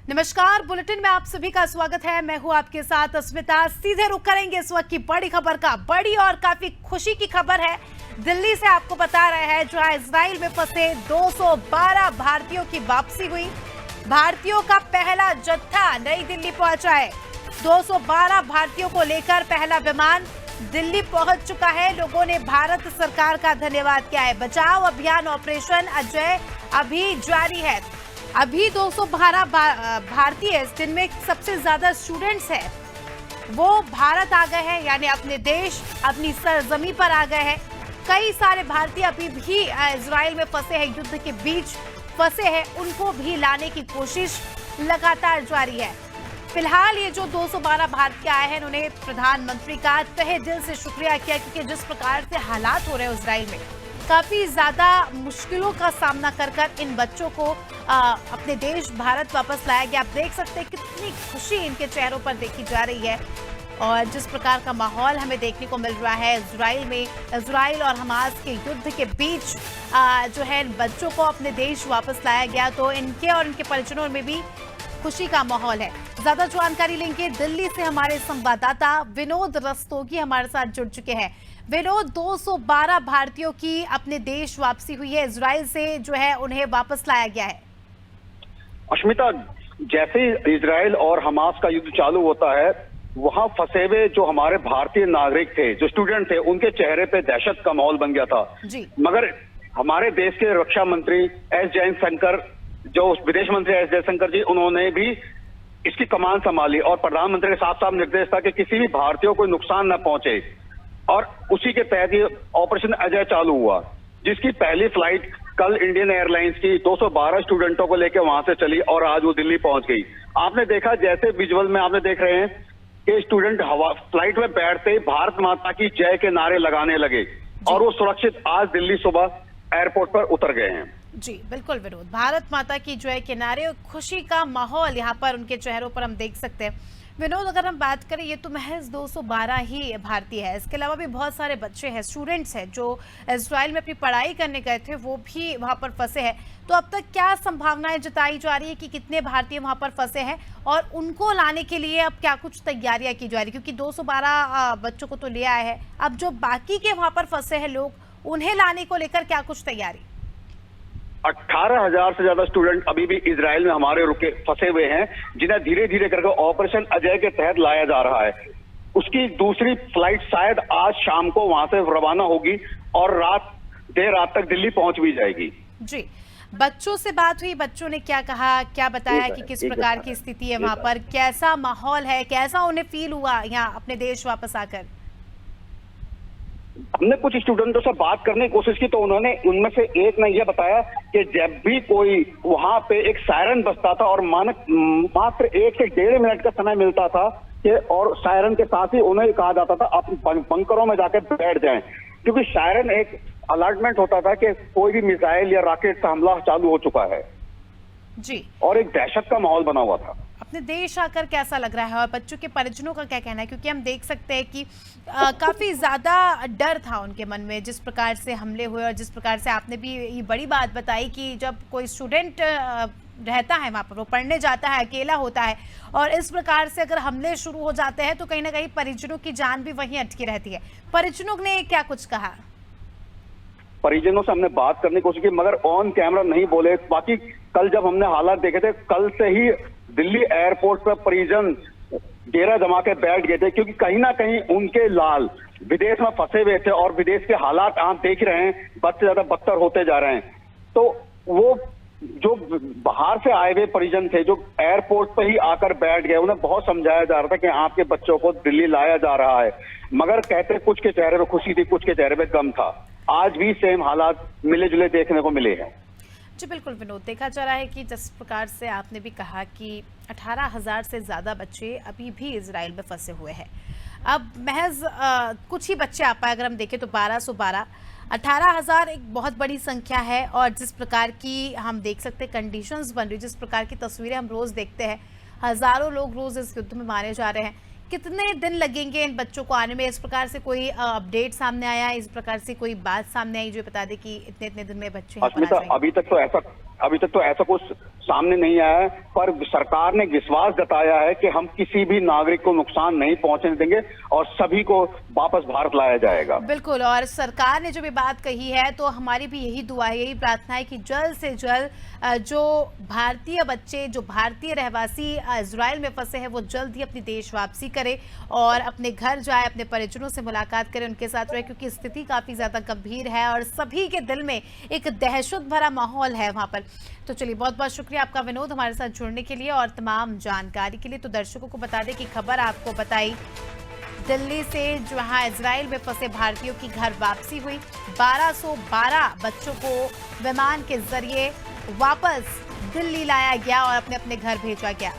नमस्कार, बुलेटिन में आप सभी का स्वागत है। मैं हूं आपके साथ अस्मिता। सीधे रुख करेंगे इस वक्त की बड़ी खबर का। बड़ी और काफी खुशी की खबर है, दिल्ली से आपको बता रहे हैं, जहां इजराइल में फंसे 212 भारतीयों की वापसी हुई। भारतीयों का पहला जत्था नई दिल्ली पहुंचा है। 212 भारतीयों को लेकर पहला विमान दिल्ली पहुंच चुका है। लोगों ने भारत सरकार का धन्यवाद किया है। बचाव अभियान ऑपरेशन अजय अभी जारी है। अभी 212 भारतीय, जिनमें सबसे ज्यादा स्टूडेंट्स हैं, वो भारत आ गए हैं, यानी अपने देश, अपनी सरजमी पर आ गए हैं। कई सारे भारतीय अभी भी इजराइल में फंसे हैं, युद्ध के बीच फंसे हैं। उनको भी लाने की कोशिश लगातार जारी है। फिलहाल ये जो 212 भारतीय आए हैं, इन्होंने प्रधानमंत्री का तहे दिल से शुक्रिया किया, क्योंकि जिस प्रकार से हालात हो रहे हैं इजराइल में, काफी ज्यादा मुश्किलों का सामना कर इन बच्चों को अपने देश भारत वापस लाया गया। आप देख सकते हैं कितनी खुशी इनके चेहरों पर देखी जा रही है, और जिस प्रकार का माहौल हमें देखने को मिल रहा है इजराइल में, इजराइल और हमास के युद्ध के बीच जो है बच्चों को अपने देश वापस लाया गया, तो इनके और इनके परिजनों में भी खुशी का माहौल है। ज्यादा जानकारी लेंगे दिल्ली से हमारे संवाददाता विनोद रस्तोगी हमारे साथ जुड़ चुके हैं। विनोद, 212 भारतीयों की अपने देश वापसी हुई है, इजराइल से जो है उन्हें वापस लाया गया है। अश्मिता, जैसे ही इजराइल और हमास का युद्ध चालू होता है, वहां फंसे हुए जो हमारे भारतीय नागरिक थे, जो स्टूडेंट थे, उनके चेहरे पे दहशत का माहौल बन गया था जी। मगर हमारे देश के रक्षा मंत्री एस जयशंकर, जो विदेश मंत्री एस जयशंकर जी, उन्होंने भी इसकी कमान संभाली और प्रधानमंत्री के साफ साफ निर्देश था कि किसी भी भारतीयों को नुकसान न पहुंचे, और उसी के तहत ये ऑपरेशन अजय चालू हुआ, जिसकी पहली फ्लाइट कल इंडियन एयरलाइंस की 212 स्टूडेंटों को लेकर वहां से चली और आज वो दिल्ली पहुंच गई। आपने देखा, जैसे विजुअल में आपने देख रहे हैं कि स्टूडेंट हवा फ्लाइट में बैठते ही भारत माता की जय के नारे लगाने लगे, और वो सुरक्षित आज दिल्ली सुबह एयरपोर्ट पर उतर गए हैं। जी बिल्कुल विनोद, भारत माता की जय के नारे और खुशी का माहौल यहाँ पर उनके चेहरों पर हम देख सकते हैं। विनोद, अगर हम बात करें, ये तो महज 212 ही भारतीय है, इसके अलावा भी बहुत सारे बच्चे हैं, स्टूडेंट्स हैं, जो इजराइल में अपनी पढ़ाई करने गए थे, वो भी वहां पर फंसे हैं। तो अब तक क्या संभावनाएं जताई जा रही है कि कितने भारतीय वहां पर फंसे हैं, और उनको लाने के लिए अब क्या कुछ तैयारियां की जा रही है? क्योंकि 212 बच्चों को तो ले आए हैं, अब जो बाकी के वहां पर फंसे हैं लोग, उन्हें लाने को लेकर क्या कुछ तैयारी? 18,000 से ज्यादा स्टूडेंट अभी भी इजराइल में हमारे रुके फंसे हुए हैं, जिन्हें धीरे धीरे करके ऑपरेशन अजय के तहत लाया जा रहा है। उसकी दूसरी फ्लाइट शायद आज शाम को वहां से रवाना होगी और देर रात तक दिल्ली पहुंच भी जाएगी। जी, बच्चों से बात हुई, बच्चों ने क्या कहा, क्या बताया कि किस प्रकार की स्थिति है वहां पर, कैसा माहौल है, कैसा उन्हें फील हुआ यहाँ अपने देश वापस आकर? हमने कुछ स्टूडेंटों से बात करने की कोशिश की, तो उन्होंने, उनमें से एक ने यह बताया कि जब भी कोई वहां पे एक सायरन बजता था और मात्र 1 से 1.5 मिनट का समय मिलता था कि, और सायरन के साथ ही उन्हें कहा जाता था अपने बंकरों में जाकर बैठ जाएं, क्योंकि सायरन एक अलर्टमेंट होता था कि कोई भी मिसाइल या रॉकेट का हमला चालू हो चुका है जी, और एक दहशत का माहौल बना हुआ था। अपने देश आकर कैसा लग रहा है, और बच्चों के परिजनों का क्या कहना है? क्योंकि हम देख सकते हैं कि काफी ज्यादा डर था उनके मन में, जिस प्रकार से हमले हुए, और जिस प्रकार से आपने भी ये बड़ी बात बताई कि जब कोई स्टूडेंट रहता है वहां पर, वो पढ़ने जाता है, अकेला होता है, और इस प्रकार से अगर हमले शुरू हो जाते हैं तो कहीं ना कहीं परिजनों की जान भी वहीं अटकी रहती है। परिजनों ने क्या कुछ कहा? परिजनों से हमने बात करने की कोशिश की, मगर ऑन कैमरा नहीं बोले। बाकी कल जब हमने हालात देखे थे, कल से ही दिल्ली एयरपोर्ट पर परिजन डेरा जमा के बैठ गए थे, क्योंकि कहीं ना कहीं उनके लाल विदेश में फंसे हुए थे, और विदेश के हालात आप देख रहे हैं, बद से ज्यादा बदतर होते जा रहे हैं। तो वो जो बाहर से आए हुए परिजन थे, जो एयरपोर्ट पर ही आकर बैठ गए, उन्हें बहुत समझाया जा रहा था कि आपके बच्चों को दिल्ली लाया जा रहा है, मगर कहते कुछ के चेहरे पे खुशी थी, कुछ के चेहरे पे गम था। आज भी सेम हालात मिले जुले देखने को मिले हैं। जी बिल्कुल विनोद, देखा जा रहा है कि जिस प्रकार से आपने भी कहा कि 18,000 से ज़्यादा बच्चे अभी भी इजराइल में फंसे हुए हैं। अब महज कुछ ही बच्चे आ पाए, अगर हम देखें तो 1212, 18,000 एक बहुत बड़ी संख्या है, और जिस प्रकार की हम देख सकते हैं कंडीशंस बन रही, जिस प्रकार की तस्वीरें हम रोज़ देखते हैं, हज़ारों लोग रोज़ इस युद्ध में मारे जा रहे हैं। कितने दिन लगेंगे इन बच्चों को आने में? इस प्रकार से कोई अपडेट सामने आया, इस प्रकार से कोई बात सामने आई जो बता दे कि इतने इतने दिन में बच्चे अभी तक तो ऐसा कुछ सामने नहीं आया है, पर सरकार ने विश्वास जताया है कि हम किसी भी नागरिक को नुकसान नहीं पहुंचने देंगे और सभी को वापस भारत लाया जाएगा। बिल्कुल, और सरकार ने जो भी बात कही है तो हमारी भी यही दुआ है, यही प्रार्थना है कि जल्द से जल्द जो भारतीय बच्चे, जो भारतीय रहवासी इजराइल में फंसे हैं, वो जल्द ही अपनी देश वापसी करे और अपने घर जाए, अपने परिजनों से मुलाकात करें, उनके साथ रहे, क्योंकि स्थिति काफी ज्यादा गंभीर है और सभी के दिल में एक दहशत भरा माहौल है वहां पर। तो चलिए, बहुत बहुत शुक्रिया आपका विनोद हमारे साथ जुड़ने के लिए और तमाम जानकारी के लिए। तो दर्शकों को बता दें कि खबर आपको बताई दिल्ली से, जहां इजराइल में फंसे भारतीयों की घर वापसी हुई। 1212 बच्चों को विमान के जरिए वापस दिल्ली लाया गया और अपने अपने घर भेजा गया।